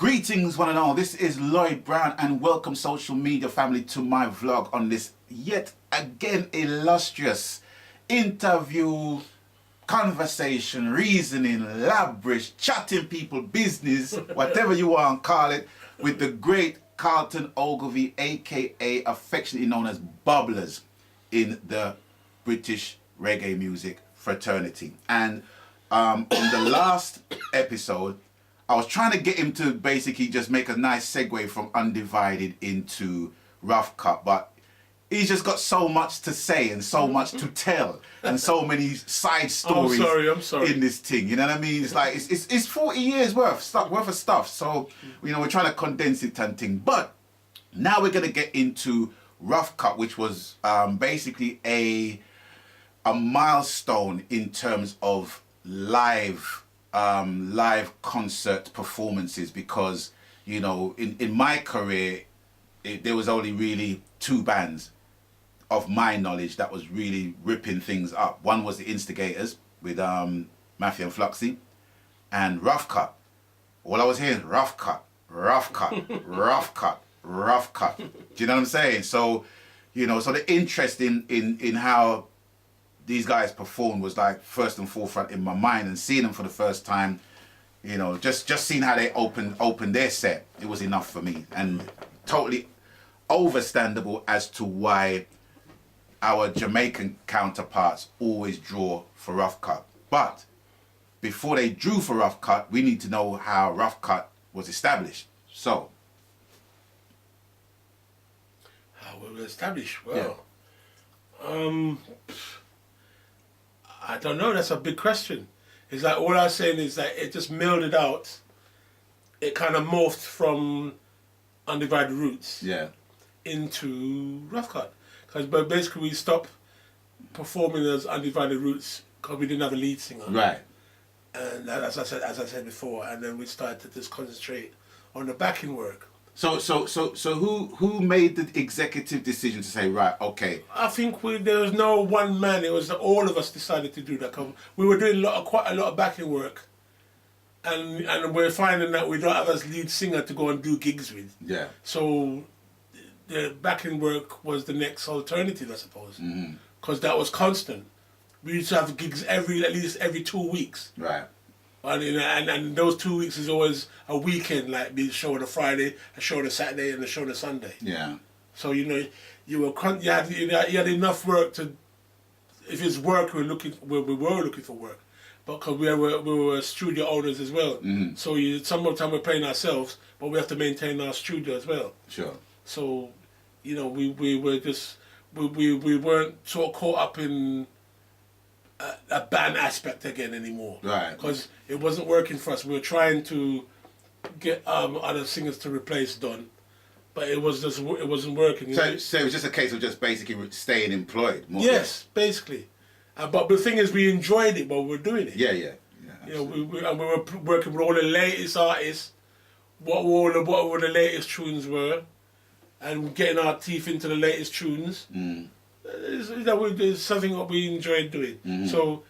Greetings one and all, this is Lloyd Brown and welcome social media family to my vlog on this yet again illustrious interview, conversation, reasoning, labrish, chatting people business, whatever you want to call it, with the great Carlton Ogilvie, aka affectionately known as Bubblers in the British Reggae music fraternity. And on the last episode, I was trying to get him to basically just make a nice segue from Undivided into Rough Cut, but he's just got so much to say and so much to tell and so many side stories I'm sorry. in this thing. You know what I mean? It's like it's 40 years worth of stuff. So we're trying to condense it and thing. But now we're gonna get into Rough Cut, which was basically a milestone in terms of live concert performances, because in my career there was only really two bands of my knowledge that was really ripping things up. One was the Instigators with Mafia and Fluxy, and Rough Cut. All I was hearing, Rough Cut, Rough Cut, Rough Cut, Rough Cut. Do you know what I'm saying? So so the interest in how these guys performed was like first and forefront in my mind, and seeing them for the first time, just seeing how they opened their set, it was enough for me, and totally overstandable as to why our Jamaican counterparts always draw for Rough Cut. But before they drew for Rough Cut, we need to know how Rough Cut was established. So How we were established? Well, I don't know. That's a big question. It's like all I'm saying is that it just melded out. It kind of morphed from Undivided Roots into Rough Cut. But basically we stopped performing as Undivided Roots because we didn't have a lead singer. Right. And as I said before, and then we started to just concentrate on the backing work. So who made the executive decision to say, right, okay? I think there was no one man. It was all of us decided to do that. 'Cause we were doing quite a lot of backing work, and we're finding that we don't have a lead singer to go and do gigs with. Yeah. So the backing work was the next alternative, I suppose, because that was constant. We used to have gigs at least every 2 weeks. Right. And those 2 weeks is always a weekend, like be a show on a Friday, a show on a Saturday, and a show on a Sunday. Yeah. So you had enough work to, if it's work we were looking for work, but because we were studio owners as well. So some of the time we're playing ourselves, but we have to maintain our studio as well. Sure. So we weren't sort of caught up in a band aspect again anymore, right? Because it wasn't working for us. We were trying to get other singers to replace Don, but it wasn't working. So it was just a case of just basically staying employed. Yes, basically. But the thing is, we enjoyed it while we were doing it. Yeah. We were working with all the latest artists, what the latest tunes were, and getting our teeth into the latest tunes. It's something that we enjoyed doing. So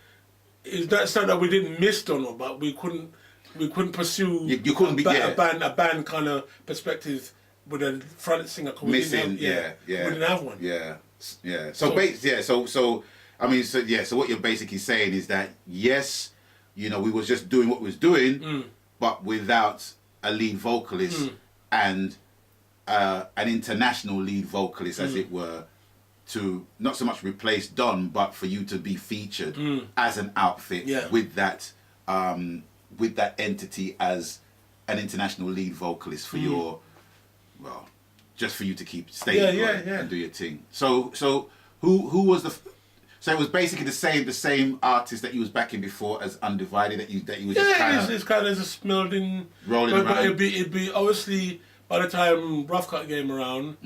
it's not that we didn't miss Donald, but we couldn't pursue you couldn't a band kind of perspective with a front singer. Missing, we didn't have one. So what you're basically saying is that yes, we was just doing what we was doing, but without a lead vocalist and an international lead vocalist, as it were, to not so much replace Don, but for you to be featured as an outfit with that entity as an international lead vocalist for just for you to keep staying and do your thing. So who was so it was basically the same artist that you was backing before as Undivided that you was it's kind of just melding, rolling around. But it'd be obviously by the time Rough Cut came around.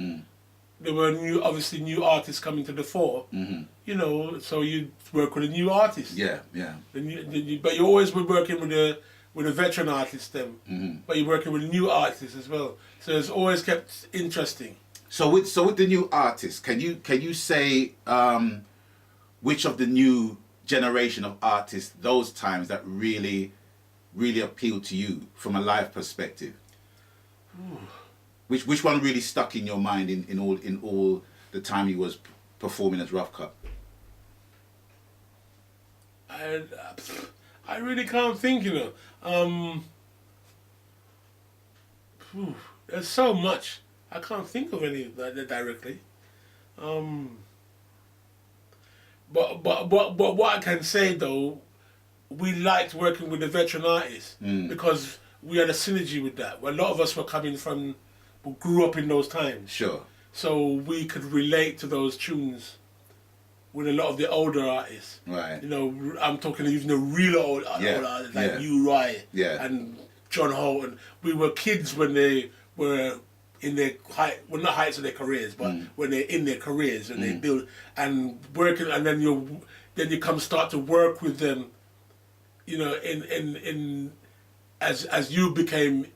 There were new artists coming to the fore, so you work with a new artist. Yeah. But you always were working with a veteran artist then, but you're working with a new artist as well. So it's always kept interesting. So with the new artists, can you say which of the new generation of artists those times that really appealed to you from a live perspective? Which one really stuck in your mind in all the time you was performing as Rough Cut? I really can't think, you know. There's so much. I can't think of any directly. But what I can say though, we liked working with the veteran artists because we had a synergy with that. A lot of us were grew up in those times. Sure. So we could relate to those tunes with a lot of the older artists. Right. You know, I'm talking even the real old artists like U-Roy and John Holt. And we were kids when they were in their not heights of their careers, but when they're in their careers and they build and working, and then you come start to work with them, you know, in as you became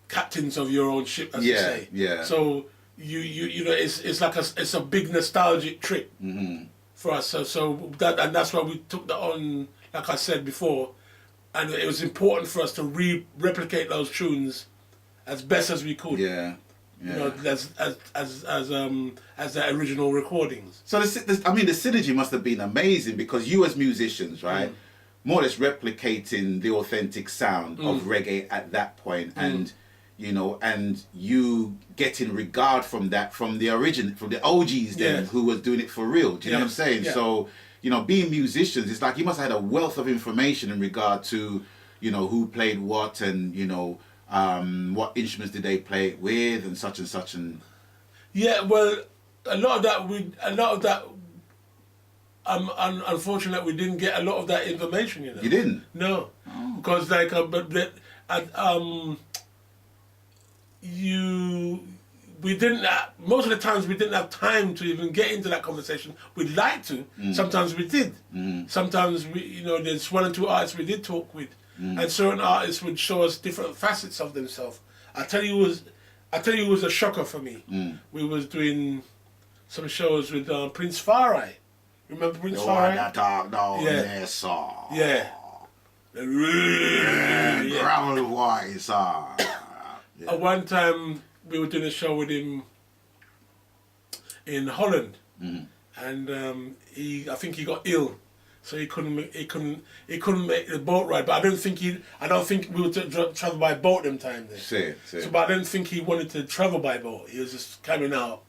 captains of your own ship, as you say. Yeah. So you know, it's like it's a big nostalgic trip for us. So that's why we took that on, like I said before, and it was important for us to replicate those tunes as best as we could. Yeah. You know, as the original recordings. So the synergy must have been amazing because you as musicians, right, more or less replicating the authentic sound of reggae at that point, and you know, and you getting regard from that from the OGs then who was doing it for real. Do you know what I'm saying? Yeah. So, you know, being musicians, it's like you must have had a wealth of information in regard to, you know, who played what and, you know, what instruments did they play it with and such and yeah, well, a lot of that unfortunately we didn't get a lot of that information, you know. You didn't? No. Because like we didn't most of the times we didn't have time to even get into that conversation. We'd like to. Sometimes we did. Sometimes we, you know, there's one or two artists we did talk with. And certain artists would show us different facets of themselves. I tell you, it was a shocker for me. We was doing some shows with Prince Farai. Remember Prince Farai? Yeah. Gravel voice. At one time, we were doing a show with him in Holland, and I think he got ill. So he couldn't make the boat ride, but I don't think we were to travel by boat them time then. So, but I don't think he wanted to travel by boat. He was just coming out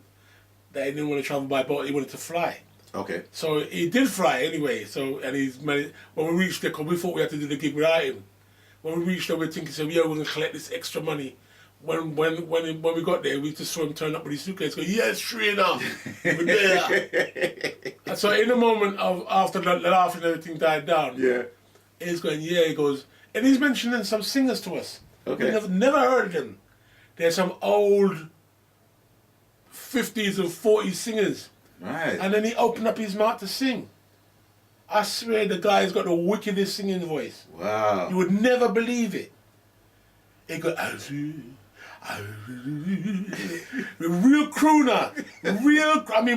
that he didn't want to travel by boat. He wanted to fly. Okay. So he did fly anyway. So when we reached there, because we thought we had to do the gig without him. When we reached there, we were thinking, so we're going to collect this extra money. When we got there, we just saw him turn up with his suitcase. Go, yes, sure enough, we're there. And so in the moment of after the laughing and everything died down, he's going, he goes, and he's mentioning some singers to us. Okay. We never heard of them. They're some old 50s and 40s singers. Right. And then he opened up his mouth to sing. I swear the guy's got the wickedest singing voice. Wow. You would never believe it. He goes, real crooner,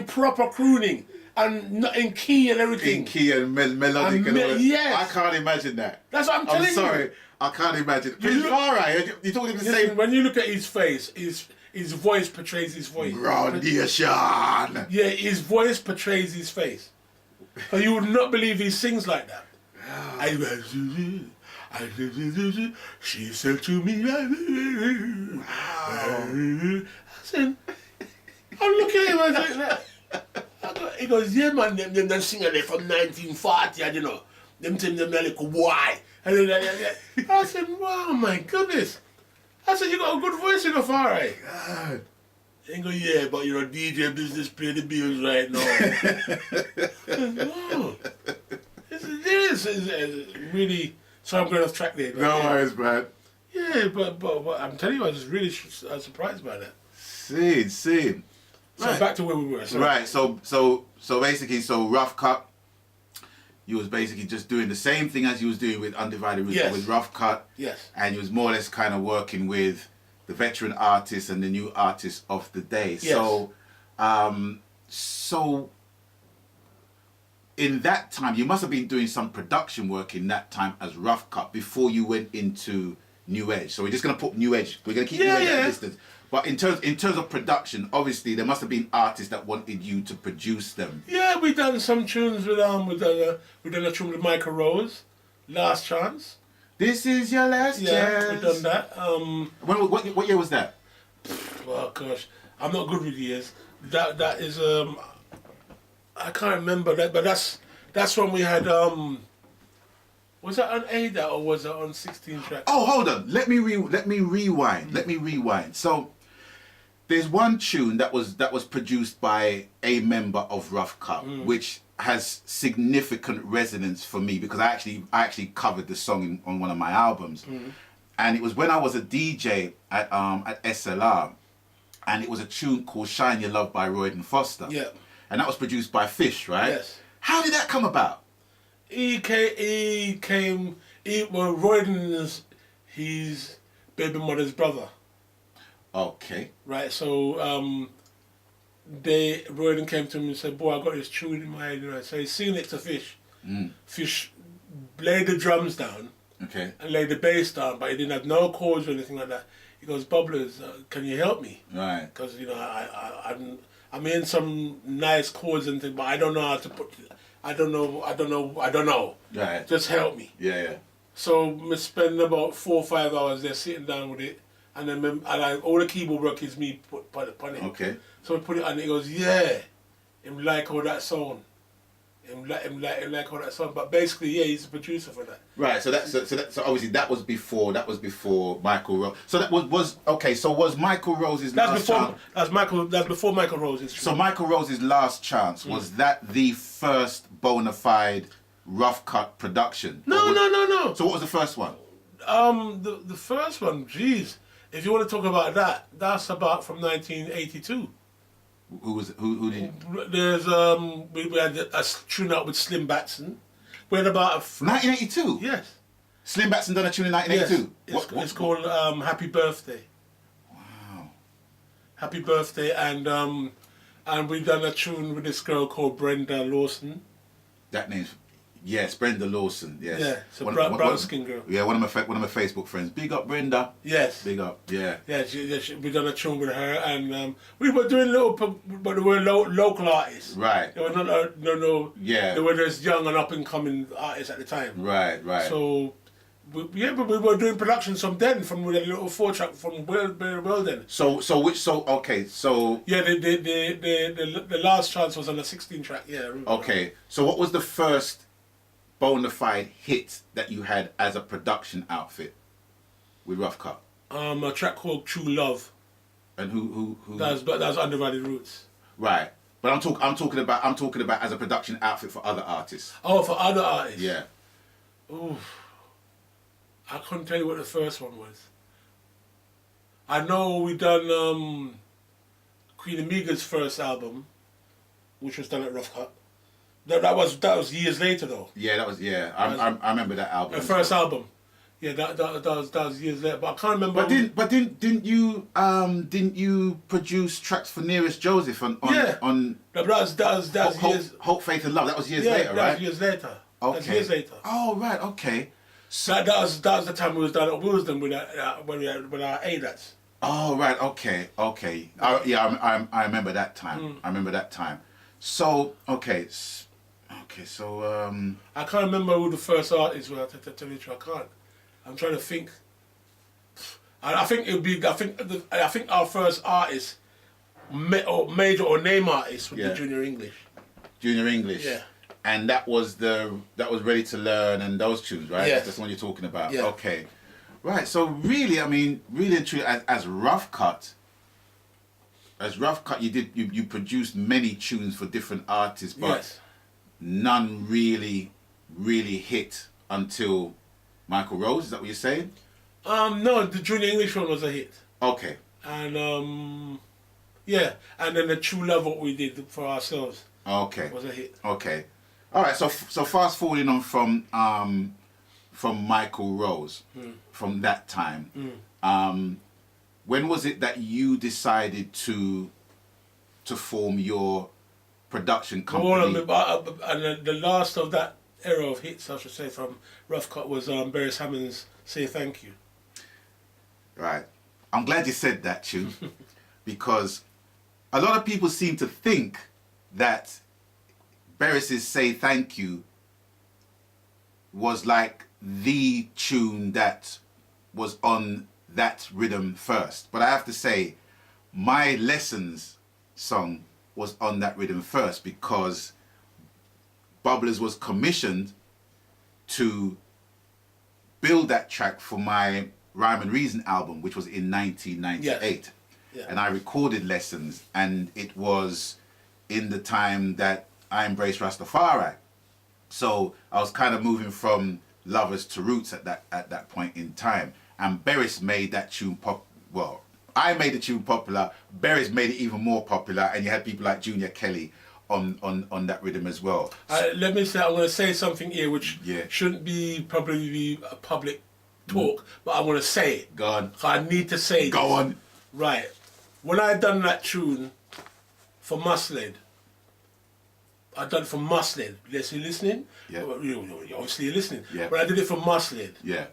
proper crooning, and in key and everything. In key and melodic and all that. Yes. I can't imagine that. That's what I'm telling you. I'm sorry, I can't imagine. Prince Farai, you're talking the same. When you look at his face, his voice portrays his voice. Gradation. Yeah, his voice portrays his face. But you would not believe he sings like that. She said to me, wow. I said, I'm looking at him like that. He goes, yeah man, them singer there from 1940, you know. Them like, why? I said, wow, my goodness. I said, you got a good voice, you go far, right? God. He go, yeah, but you're a DJ business, pay the bills right now. Wow. This is really... So I'm going off track there. No worries, man. Yeah, but I'm telling you, I was really surprised by that. See. So right. Back to where we were. Sorry. Right. So basically, Rough Cut, you was basically just doing the same thing as you was doing with Undivided Rhythm with Rough Cut. Yes. And you was more or less kind of working with the veteran artists and the new artists of the day. Yes. So in that time, you must have been doing some production work in that time as Rough Cut before you went into new edge. So we're just gonna put new edge. We're gonna keep Yeah, new edge at yeah. a distance. But in terms of production, obviously there must have been artists that wanted you to produce them. Yeah, we done some tunes with we done a tune with Michael Rose, Last Chance. This is your last Yeah, chance. we done that. What year was that? Well, gosh, I'm not good with years. That is I can't remember that, but that's when we had was that on ADA or was it on 16 track? Oh, hold on. Let me rewind. Let me rewind. So there's one tune that was produced by a member of Rough Cut, which has significant resonance for me because I actually covered the song on one of my albums, and it was when I was a DJ at SLR, and it was a tune called "Shine Your Love" by Royd and Foster. Yeah. And that was produced by Fish, right? Yes. How did that come about? Well, Royden is his baby mother's brother. Okay. Right, so Royden came to me and said, "Boy, I got this tune in my head." You know, so he's singing it to Fish. Fish laid the drums down Okay. and laid the bass down, but he didn't have no chords or anything like that. He goes, "Bubblers, can you help me?" Right. Because I'm in some nice chords and things, but I don't know how to put. I don't know. Right. Just help me. Yeah. So we spend about 4 or 5 hours there sitting down with it, and then all the keyboard work is me put upon it. Okay. So we put it on. He goes, "Yeah, him like all that song, him like all that song." But basically, yeah, he's the producer for that. Right. So obviously that was before Michael Rose. So that was okay. So was Michael Rose's last chance? That's before Michael Rose's. So Michael Rose's last chance, was that the first bona fide Rough Cut production? No. So what was the first one? The first one, geez, if you want to talk about that, that's about from 1982. Who did? There's we had a tune out with Slim Batson. We had about 1982. Yes. Slim Batson done a tune in 1982. Yes. It's called Happy Birthday. Wow. Happy Birthday, and we done a tune with this girl called Brenda Lawson. That name's Brenda Lawson. Yes. Yeah, it's a brown skin girl. Yeah, one of my Facebook friends. Big up Brenda. Yes. Big up. Yeah. Yeah, we done a tune with her, and we were doing but they were local artists. Right. They were no. Yeah. They were just young and up and coming artists at the time. Right. So, but we were doing productions from with a little 4-track from well then. Okay. So. Yeah, the last chance was on a 16-track. Yeah. Okay. So what was the first bona fide hit that you had as a production outfit with Rough Cut? A track called True Love. And who? That was Undivided Roots. Right. But I'm talking about as a production outfit for other artists. Oh, for other artists. Yeah. Ooh. I couldn't tell you what the first one was. I know we done Queen Amiga's first album, which was done at Rough Cut. That was years later though. Yeah, that was I remember that album. The first album. Yeah, that was years later. But I can't remember. But didn't you produce tracks for Nearest Joseph on that was years. Hope, Faith and Love. That was years later, later, right? That was years later. Okay. That was years later. Oh right, okay. So that was the time we was done at Wilsden with our ADATs. Oh right, okay. I remember that time. I remember that time. So okay, so I can't remember who the first artist was. To tell you the truth, I can't. I'm trying to think. I think it would be. I think our first artist, major or name artist, would be Junior English. Junior English. Yeah. And that was Ready to Learn and those tunes, right? Yes. That's the one you're talking about. Yeah. Okay. Right. So really and truly, as Rough Cut, you produced many tunes for different artists, but none really hit until Michael Rose. Is that what you're saying? No, the Junior English one was a hit. Okay. And and then the True Love, what we did for ourselves. Okay. Was a hit. Okay. All right. So fast forwarding on from Michael Rose, from that time. When was it that you decided to form your production company? And the last of that era of hits, I should say, from Rough Cut was Barry Hammond's "Say Thank You." Right. I'm glad you said that, tune, because a lot of people seem to think that Beres's Say Thank You was like the tune that was on that rhythm first. But I have to say, My Lessons song was on that rhythm first, because Bubblers was commissioned to build that track for my Rhyme and Reason album, which was in 1998. Yes. Yeah. And I recorded Lessons, and it was in the time that I embraced Rastafari. So I was kind of moving from Lovers to Roots at that point in time. And Beres made that tune well, I made the tune popular, Beres made it even more popular, and you had people like Junior Kelly on that rhythm as well. Let me say, I'm going to say something here which shouldn't probably be a public talk, but I'm going to say it. Go on. I need to say it. Go on. Right. When I done that tune for Muslid, I done it for Muslid. Listening? Yeah. Well, you're obviously listening. Yeah. But I did it for Muslid. Yeah.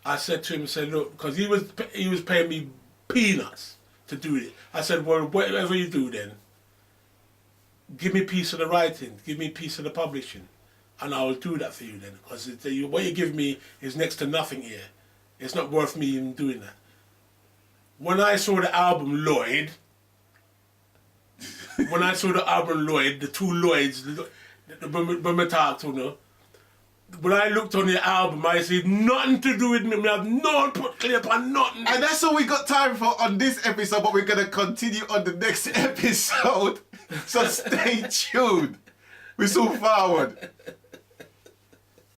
I said to him, look, because he was paying me peanuts to do it. I said, well, whatever you do then, give me a piece of the writing, give me a piece of the publishing, and I will do that for you then. Because what you give me is next to nothing here. It's not worth me even doing that. When I saw the album Lloyd, the two Lloyds, when we talked to them, when I looked on the album, I said, nothing to do with me. I have no put clear upon nothing. And that's all we got time for on this episode, but we're going to continue on the next episode. So stay tuned. We soon forward.